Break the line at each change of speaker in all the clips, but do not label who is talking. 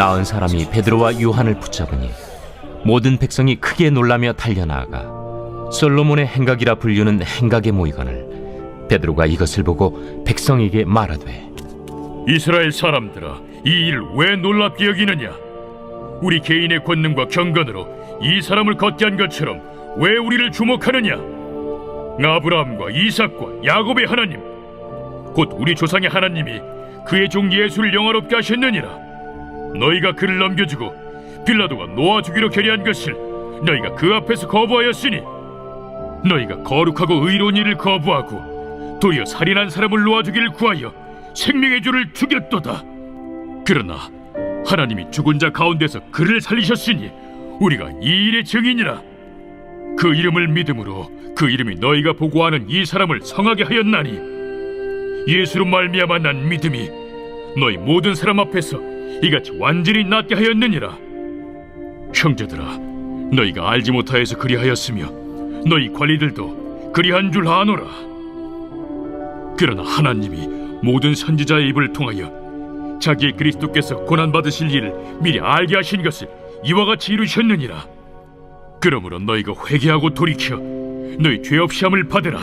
나은 사람이 베드로와 요한을 붙잡으니 모든 백성이 크게 놀라며 달려나아가 솔로몬의 행각이라 불리는 행각에 모이거늘 베드로가 이것을 보고 백성에게 말하되
이스라엘 사람들아, 이 일을 왜 놀랍게 여기느냐? 우리 개인의 권능과 경건으로 이 사람을 걷게 한 것처럼 왜 우리를 주목하느냐? 아브라함과 이삭과 야곱의 하나님, 곧 우리 조상의 하나님이 그의 종 예수를 영화롭게 하셨느니라. 너희가 그를 넘겨주고 빌라도가 놓아주기로 결의한 것을 너희가 그 앞에서 거부하였으니 너희가 거룩하고 의로운 일을 거부하고 도리어 살인한 사람을 놓아주기를 구하여 생명의 주를 죽였도다. 그러나 하나님이 죽은 자 가운데서 그를 살리셨으니 우리가 이 일의 증인이라. 그 이름을 믿음으로 그 이름이 너희가 보고하는 이 사람을 성하게 하였나니 예수로 말미암아 난 믿음이 너희 모든 사람 앞에서 이같이 완전히 낫게 하였느니라. 형제들아, 너희가 알지 못하여서 그리하였으며 너희 관리들도 그리한 줄 아노라. 그러나 하나님이 모든 선지자의 입을 통하여 자기의 그리스도께서 고난받으실 일을 미리 알게 하신 것을 이와 같이 이루셨느니라. 그러므로 너희가 회개하고 돌이켜 너희 죄 없이 함을 받으라.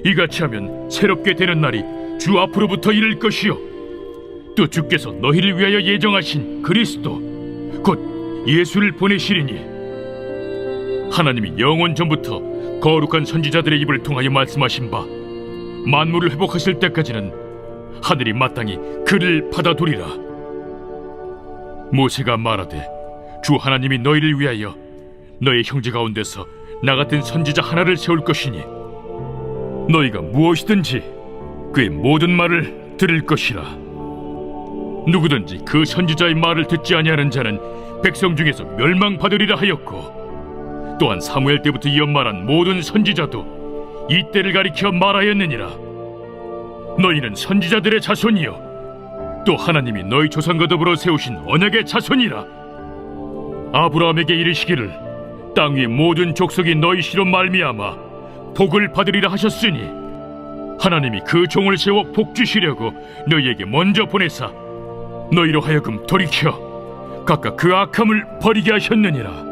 이같이 하면 새롭게 되는 날이 주 앞으로부터 이를 것이요 또 주께서 너희를 위하여 예정하신 그리스도 곧 예수를 보내시리니 하나님이 영원 전부터 거룩한 선지자들의 입을 통하여 말씀하신 바 만물을 회복하실 때까지는 하늘이 마땅히 그를 받아두리라. 모세가 말하되 주 하나님이 너희를 위하여 너희 형제 가운데서 나 같은 선지자 하나를 세울 것이니 너희가 무엇이든지 그의 모든 말을 들을 것이라. 누구든지 그 선지자의 말을 듣지 아니하는 자는 백성 중에서 멸망받으리라 하였고 또한 사무엘 때부터 이어 말한 모든 선지자도 이 때를 가리켜 말하였느니라. 너희는 선지자들의 자손이요 또 하나님이 너희 조상과 더불어 세우신 언약의 자손이라. 아브라함에게 이르시기를 땅 위의 모든 족속이 너희 씨로 말미암아 복을 받으리라 하셨으니 하나님이 그 종을 세워 복 주시려고 너희에게 먼저 보내사 너희로 하여금 돌이켜 각각 그 악함을 버리게 하셨느니라.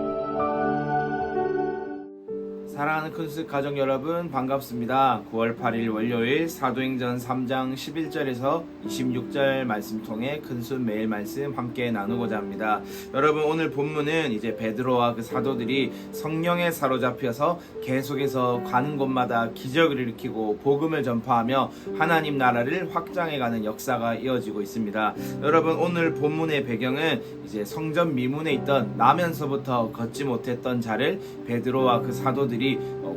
사랑하는 큰수 가족 여러분, 반갑습니다. 9월 8일 월요일 사도행전 3장 11절에서 26절 말씀 통해 큰수 매일 말씀 함께 나누고자 합니다. 여러분, 오늘 본문은 이제 베드로와 그 사도들이 성령에 사로잡혀서 계속해서 가는 곳마다 기적을 일으키고 복음을 전파하며 하나님 나라를 확장해가는 역사가 이어지고 있습니다. 여러분, 오늘 본문의 배경은 이제 성전 미문에 있던 나면서부터 걷지 못했던 자를 베드로와 그 사도들이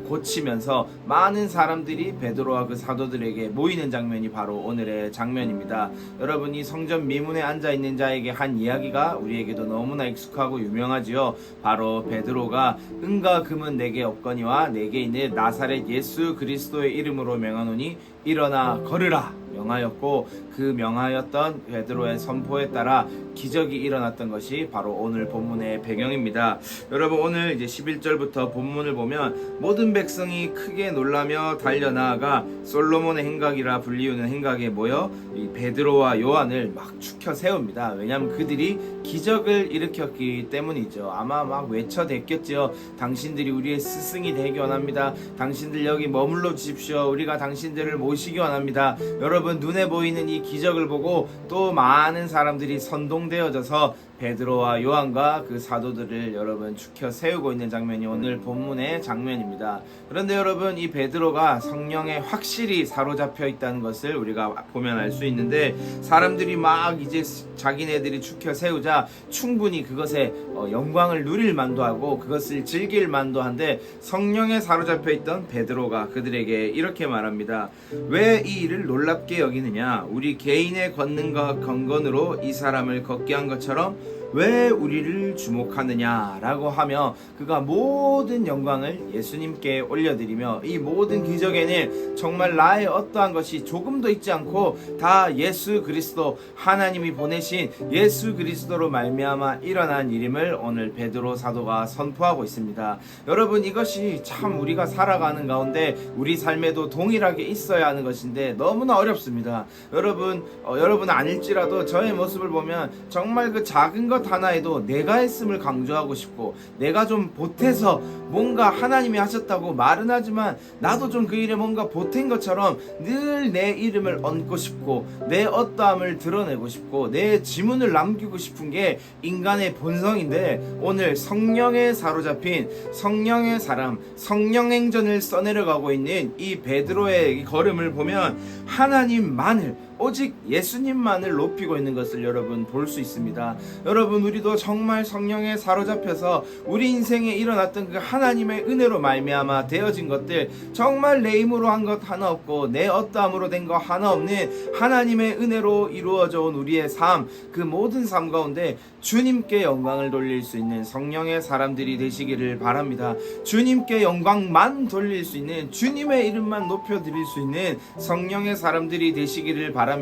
고치면서 많은 사람들이 베드로와 그 사도들에게 모이는 장면이 바로 오늘의 장면입니다. 여러분, 이 성전 미문에 앉아있는 자에게 한 이야기가 우리에게도 너무나 익숙하고 유명하지요. 바로 베드로가 은과 금은 내게 없거니와 내게 있는 나사렛 예수 그리스도의 이름으로 명하노니 일어나 걸으라 명하였고, 그 명하였던 베드로의 선포에 따라 기적이 일어났던 것이 바로 오늘 본문의 배경입니다. 여러분, 오늘 이제 11절부터 본문을 보면 모든 백성이 크게 놀라며 달려나아가 솔로몬의 행각이라 불리우는 행각에 모여 이 베드로와 요한을 막 축혀 세웁니다. 왜냐하면 그들이 기적을 일으켰기 때문이죠. 아마 막 외쳐댔겠죠. 당신들이 우리의 스승이 되기 원합니다. 당신들 여기 머물러 주십시오. 우리가 당신들을 모시기 원합니다. 여러분, 눈에 보이는 이 기적을 보고 또 많은 사람들이 선동되어져서 베드로와 요한과 그 사도들을 여러분 축혀 세우고 있는 장면이 오늘 본문의 장면입니다. 그런데 여러분, 이 베드로가 성령에 확실히 사로잡혀 있다는 것을 우리가 보면 알 수 있는데, 사람들이 막 이제 자기네들이 축혀 세우자 충분히 그것에 영광을 누릴 만도 하고 그것을 즐길 만도 한데, 성령에 사로잡혀 있던 베드로가 그들에게 이렇게 말합니다. 왜 이 일을 놀랍게 여기느냐? 우리 개인의 권능과 경건으로 이 사람을 걷게 한 것처럼 왜 우리를 주목하느냐라고 하며 그가 모든 영광을 예수님께 올려드리며 이 모든 기적에는 정말 나의 어떠한 것이 조금도 있지 않고 다 예수 그리스도, 하나님이 보내신 예수 그리스도로 말미암아 일어난 일임을 오늘 베드로 사도가 선포하고 있습니다. 여러분, 이것이 참 우리가 살아가는 가운데 우리 삶에도 동일하게 있어야 하는 것인데 너무나 어렵습니다. 여러분 아닐지라도 저의 모습을 보면 정말 그 작은 것 하나에도 내가 했음을 강조하고 싶고, 내가 좀 보태서 뭔가 하나님이 하셨다고 말은 하지만 나도 좀 그 일에 뭔가 보탠 것처럼 늘 내 이름을 얹고 싶고, 내 어떠함을 드러내고 싶고, 내 지문을 남기고 싶은 게 인간의 본성인데, 오늘 성령에 사로잡힌 성령의 사람, 성령 행전을 써내려가고 있는 이 베드로의 걸음을 보면 하나님만을, 오직 예수님만을 높이고 있는 것을 여러분 볼 수 있습니다. 여러분, 우리도 정말 성령에 사로잡혀서 우리 인생에 일어났던 그 하나님의 은혜로 말미암아 되어진 것들, 정말 내 힘으로 한 것 하나 없고 내 어떠함으로 된 거 하나 없는 하나님의 은혜로 이루어져 온 우리의 삶, 그 모든 삶 가운데 주님께 영광을 돌릴 수 있는 성령의 사람들이 되시기를 바랍니다. 주님께 영광만 돌릴 수 있는, 주님의 이름만 높여드릴 수 있는 성령의 사람들이 되시기를 바랍니다.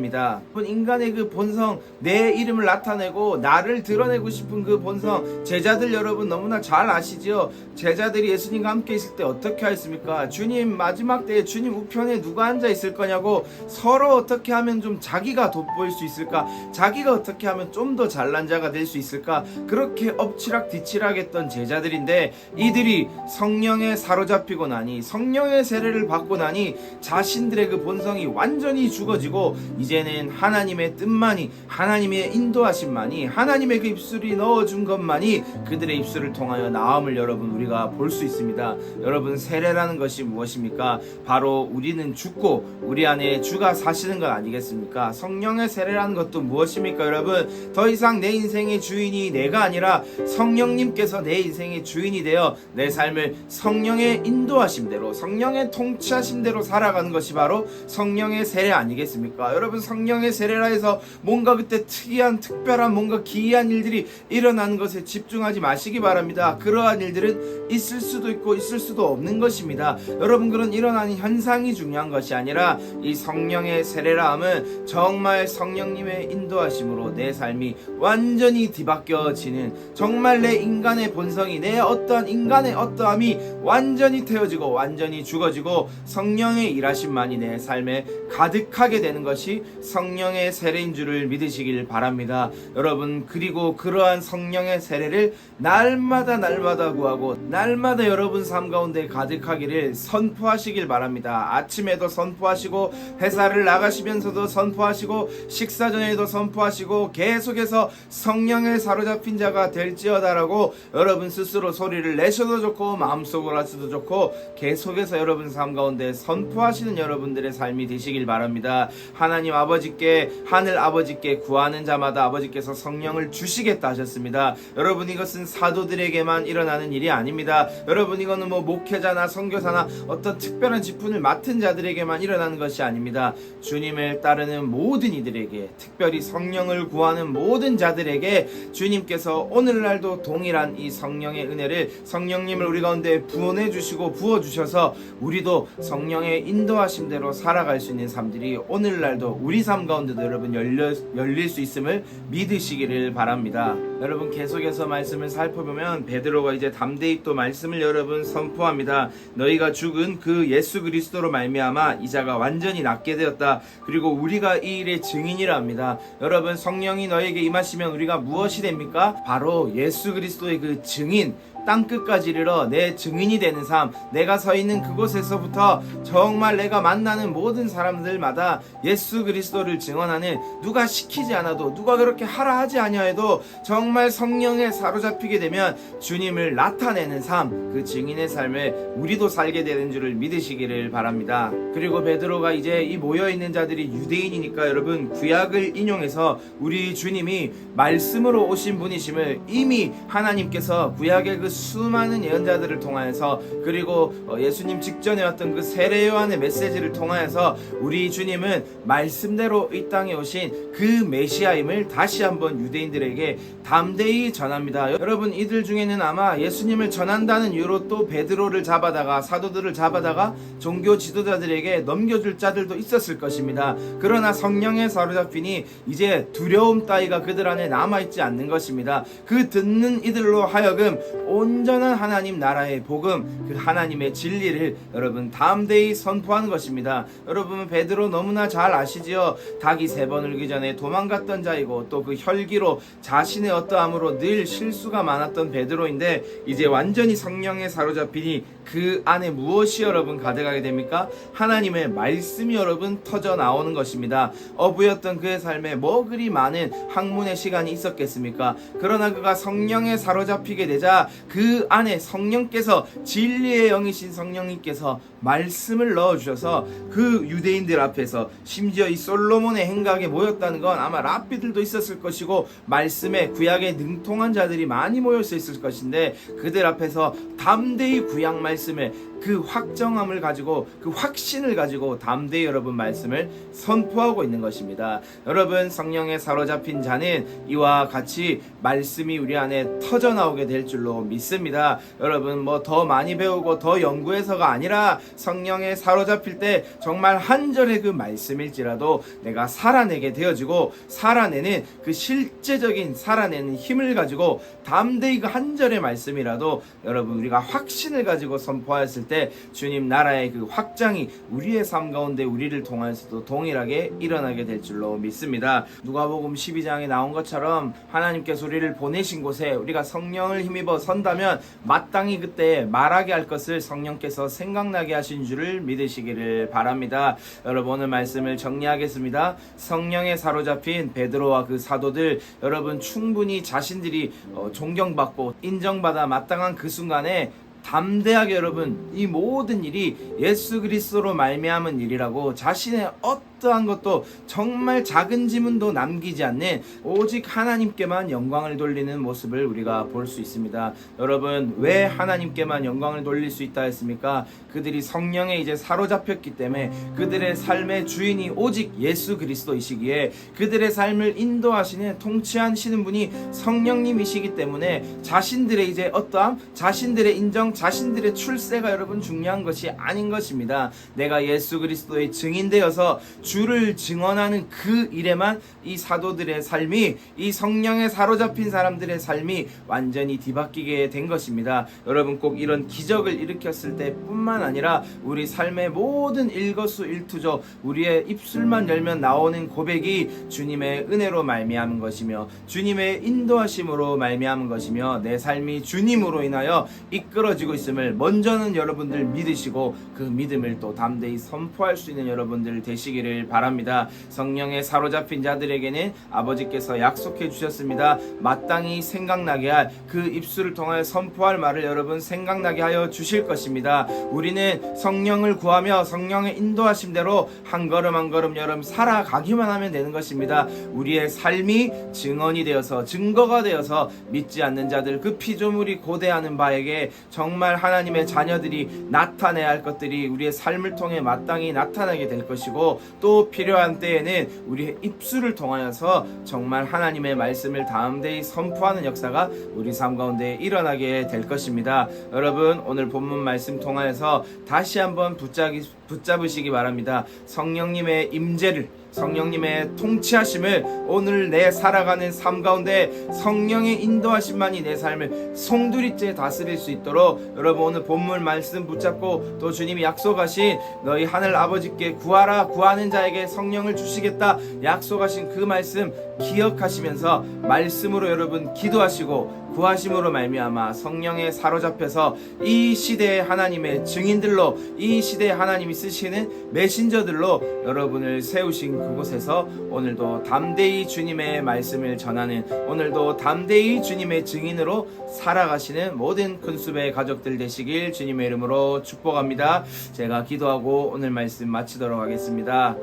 인간의 그 본성, 내 이름을 나타내고 나를 드러내고 싶은 그 본성, 제자들 여러분 너무나 잘 아시죠? 제자들이 예수님과 함께 있을 때 어떻게 하였습니까? 주님 마지막 때에 주님 우편에 누가 앉아 있을 거냐고 서로 어떻게 하면 좀 자기가 돋보일 수 있을까, 자기가 어떻게 하면 좀 더 잘난 자가 될 수 있을까, 그렇게 엎치락 뒤치락 했던 제자들인데, 이들이 성령에 사로잡히고 나니, 성령의 세례를 받고 나니 자신들의 그 본성이 완전히 죽어지고 이제는 하나님의 뜻만이, 하나님의 인도하심만이, 하나님의 그 입술이 넣어준 것만이 그들의 입술을 통하여 나옴을 여러분 우리가 볼 수 있습니다. 여러분, 세례라는 것이 무엇입니까? 바로 우리는 죽고 우리 안에 주가 사시는 것 아니겠습니까? 성령의 세례라는 것도 무엇입니까? 여러분, 더 이상 내 인생의 주인이 내가 아니라 성령님께서 내 인생의 주인이 되어 내 삶을 성령의 인도하심대로, 성령의 통치하심대로 살아가는 것이 바로 성령의 세례 아니겠습니까? 여러분, 성령의 세례라 해서 뭔가 그때 특별한 뭔가 기이한 일들이 일어나는 것에 집중하지 마시기 바랍니다. 그러한 일들은 있을 수도 있고 있을 수도 없는 것입니다. 여러분, 그런 일어나는 현상이 중요한 것이 아니라 이 성령의 세례라 함은 정말 성령님의 인도하심으로 내 삶이 완전히 뒤바뀌어지는, 정말 내 인간의 본성이, 내 어떠한 인간의 어떠함이 완전히 태워지고 완전히 죽어지고 성령의 일하심만이 내 삶에 가득하게 되는 것이 성령의 세례인 줄을 믿으시길 바랍니다. 여러분, 그리고 그러한 성령의 세례를 날마다 구하고 날마다 여러분 삶 가운데 가득하기를 선포하시길 바랍니다. 아침에도 선포하시고, 회사를 나가시면서도 선포하시고, 식사 전에도 선포하시고, 계속해서 성령에 사로잡힌 자가 될지어다라고 여러분 스스로 소리를 내셔도 좋고 마음속으로 하셔도 좋고 계속해서 여러분 삶 가운데 선포하시는 여러분들의 삶이 되시길 바랍니다. 하나님 아버지께, 하늘 아버지께 구하는 자마다 아버지께서 성령을 주시겠다 하셨습니다. 여러분, 이것은 사도들에게만 일어나는 일이 아닙니다. 여러분, 이거는 목회자나 선교사나 어떤 특별한 직분을 맡은 자들에게만 일어나는 것이 아닙니다. 주님을 따르는 모든 이들에게, 특별히 성령을 구하는 모든 자들에게 주님께서 오늘날도 동일한 이 성령의 은혜를, 성령님을 우리 가운데 부어내 주시고 부어주셔서 우리도 성령의 인도하심대로 살아갈 수 있는 삶들이 오늘날도 우리 삶 가운데도 여러분 열릴 수 있음을 믿으시기를 바랍니다. 여러분, 계속해서 말씀을 살펴보면 베드로가 이제 담대히 또 말씀을 여러분 선포합니다. 너희가 죽은 그 예수 그리스도로 말미암아 이 자가 완전히 낫게 되었다. 그리고 우리가 이 일의 증인이라 합니다. 여러분, 성령이 너에게 임하시면 우리가 무엇이 됩니까? 바로 예수 그리스도의 그 증인, 땅끝까지 이르러 내 증인이 되는 삶, 내가 서 있는 그곳에서부터 정말 내가 만나는 모든 사람들마다 예수 그리스도를 증언하는, 누가 시키지 않아도, 누가 그렇게 하라 하지 아니하여도 정말 성령에 사로잡히게 되면 주님을 나타내는 삶, 그 증인의 삶을 우리도 살게 되는 줄을 믿으시기를 바랍니다. 그리고 베드로가 이제 이 모여있는 자들이 유대인이니까 여러분 구약을 인용해서 우리 주님이 말씀으로 오신 분이심을 이미 하나님께서 구약의 그 수많은 예언자들을 통하여서 그리고 예수님 직전에 왔던 그 세례 요한의 메시지를 통하여서 우리 주님은 말씀대로 이 땅에 오신 그 메시아임을 다시 한번 유대인들에게 담대히 전합니다. 여러분, 이들 중에는 아마 예수님을 전한다는 이유로 또 베드로를 잡아다가 사도들을 잡아다가 종교 지도자들에게 넘겨줄 자들도 있었을 것입니다. 그러나 성령에 사로잡히니 이제 두려움 따위가 그들 안에 남아있지 않는 것입니다. 그 듣는 이들로 하여금 온전한 하나님 나라의 복음, 그 하나님의 진리를 여러분 담대히 선포하는 것입니다. 여러분, 베드로 너무나 잘 아시지요? 닭이 3번 울기 전에 도망갔던 자이고 또 그 혈기로 자신의 어떠함으로 늘 실수가 많았던 베드로인데 이제 완전히 성령에 사로잡히니 그 안에 무엇이 여러분 가득하게 됩니까? 하나님의 말씀이 여러분 터져 나오는 것입니다. 어부였던 그의 삶에 뭐 그리 많은 학문의 시간이 있었겠습니까? 그러나 그가 성령에 사로잡히게 되자 그 안에 성령께서, 진리의 영이신 성령님께서 말씀을 넣어주셔서 그 유대인들 앞에서, 심지어 이 솔로몬의 행각에 모였다는 건 아마 랍비들도 있었을 것이고 말씀에 구약에 능통한 자들이 많이 모여서 있을 것인데 그들 앞에서 담대히 구약 말씀을 그 확정함을 가지고, 그 확신을 가지고 담대히 여러분 말씀을 선포하고 있는 것입니다. 여러분, 성령에 사로잡힌 자는 이와 같이 말씀이 우리 안에 터져 나오게 될 줄로 믿습니다. 여러분, 뭐 더 많이 배우고 더 연구해서가 아니라 성령에 사로잡힐 때 정말 한 절의 그 말씀일지라도 내가 살아내게 되어지고, 살아내는 그 실제적인 살아내는 힘을 가지고 담대히 그 한 절의 말씀이라도 여러분 우리가 확신을 가지고 선포하였을 때 주님 나라의 그 확장이 우리의 삶 가운데 우리를 통하여서도 동일하게 일어나게 될 줄로 믿습니다. 누가복음 12장에 나온 것처럼 하나님께서 우리를 보내신 곳에 우리가 성령을 힘입어 선다면 마땅히 그때 말하게 할 것을 성령께서 생각나게 하신 줄을 믿으시기를 바랍니다. 여러분, 오늘 말씀을 정리하겠습니다. 성령에 사로잡힌 베드로와 그 사도들, 여러분 충분히 자신들이 존경받고 인정받아 마땅한 그 순간에 담대하게 여러분 이 모든 일이 예수 그리스도로 말미암은 일이라고 자신의 어떠한 것도 정말 작은 지문도 남기지 않는 오직 하나님께만 영광을 돌리는 모습을 우리가 볼 수 있습니다. 여러분, 왜 하나님께만 영광을 돌릴 수 있다 했습니까? 그들이 성령에 이제 사로잡혔기 때문에 그들의 삶의 주인이 오직 예수 그리스도이시기에 그들의 삶을 인도하시는, 통치하시는 분이 성령님이시기 때문에 자신들의 이제 어떠함, 자신들의 인정, 자신들의 출세가 여러분 중요한 것이 아닌 것입니다. 내가 예수 그리스도의 증인되어서 주를 증언하는 그 일에만 이 사도들의 삶이, 이 성령에 사로잡힌 사람들의 삶이 완전히 뒤바뀌게 된 것입니다. 여러분, 꼭 이런 기적을 일으켰을 때 뿐만 아니라 우리 삶의 모든 일거수일투족, 우리의 입술만 열면 나오는 고백이 주님의 은혜로 말미암은 것이며 주님의 인도하심으로 말미암은 것이며 내 삶이 주님으로 인하여 이끌어지고 있음을 먼저는 여러분들 믿으시고 그 믿음을 또 담대히 선포할 수 있는 여러분들 되시기를 바랍니다. 성령에 사로잡힌 자들에게는 아버지께서 약속해 주셨습니다. 마땅히 생각나게 할 그 입술을 통하여 선포할 말을 여러분 생각나게 하여 주실 것입니다. 우리는 성령을 구하며 성령의 인도하심대로 한 걸음 한 걸음 여러분 살아가기만 하면 되는 것입니다. 우리의 삶이 증언이 되어서, 증거가 되어서 믿지 않는 자들, 그 피조물이 고대하는 바에게 정말 하나님의 자녀들이 나타내야 할 것들이 우리의 삶을 통해 마땅히 나타나게 될 것이고, 또 필요한 때에는 우리의 입술을 통하여서 정말 하나님의 말씀을 담대히 선포하는 역사가 우리 삶 가운데 일어나게 될 것입니다. 여러분, 오늘 본문 말씀 통하여서 다시 한번 붙잡으시기 바랍니다. 성령님의 임재를, 성령님의 통치하심을 오늘 내 살아가는 삶 가운데 성령의 인도하심만이 내 삶을 송두리째 다스릴 수 있도록 여러분 오늘 본문 말씀 붙잡고, 또 주님이 약속하신 너희 하늘 아버지께 구하라, 구하는 자에게 성령을 주시겠다 약속하신 그 말씀 기억하시면서 말씀으로 여러분 기도하시고 구하심으로 말미암아 성령에 사로잡혀서 이 시대의 하나님의 증인들로, 이 시대의 하나님이 쓰시는 메신저들로 여러분을 세우신 그곳에서 오늘도 담대히 주님의 말씀을 전하는, 오늘도 담대히 주님의 증인으로 살아가시는 모든 큰숲의 가족들 되시길 주님의 이름으로 축복합니다. 제가 기도하고 오늘 말씀 마치도록 하겠습니다.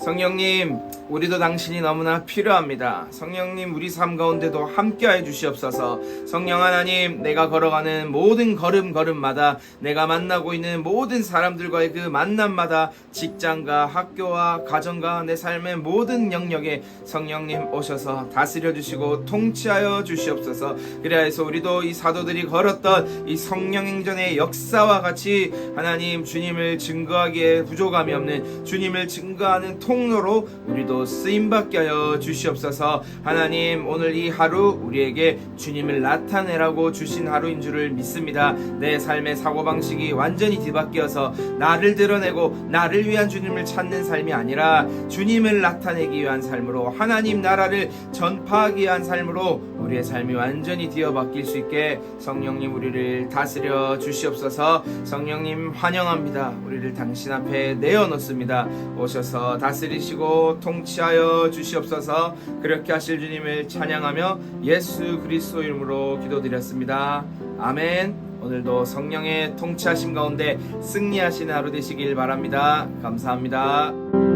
성령님, 우리도 당신이 너무나 필요합니다. 성령님, 우리 삶 가운데도 함께하여 주시옵소서. 성령 하나님, 내가 걸어가는 모든 걸음마다, 내가 만나고 있는 모든 사람들과의 그 만남마다, 직장과 학교와 가정과 내 삶의 모든 영역에 성령님 오셔서 다스려 주시고 통치하여 주시옵소서. 그래서 우리도 이 사도들이 걸었던 이 성령행전의 역사와 같이 하나님, 주님을 증거하기에 부족함이 없는 주님을 증거하는 통로로 우리도 쓰임받게 하여 주시옵소서. 하나님, 오늘 이 하루 우리에게 주님을 나타내라고 주신 하루인 줄을 믿습니다. 내 삶의 사고방식이 완전히 뒤바뀌어서 나를 드러내고 나를 위한 주님을 찾는 삶이 아니라 주님을 나타내기 위한 삶으로, 하나님 나라를 전파하기 위한 삶으로 우리의 삶이 완전히 뒤어바뀔 수 있게 성령님 우리를 다스려 주시옵소서. 성령님 환영합니다. 우리를 당신 앞에 내어놓습니다. 오셔서 다스리시고 통치하여 주시옵소서. 그렇게 하실 주님을 찬양하며 예수 그리스도 이름으로 기도드렸습니다. 아멘. 오늘도 성령의 통치하심 가운데 승리하시는 하루 되시길 바랍니다. 감사합니다.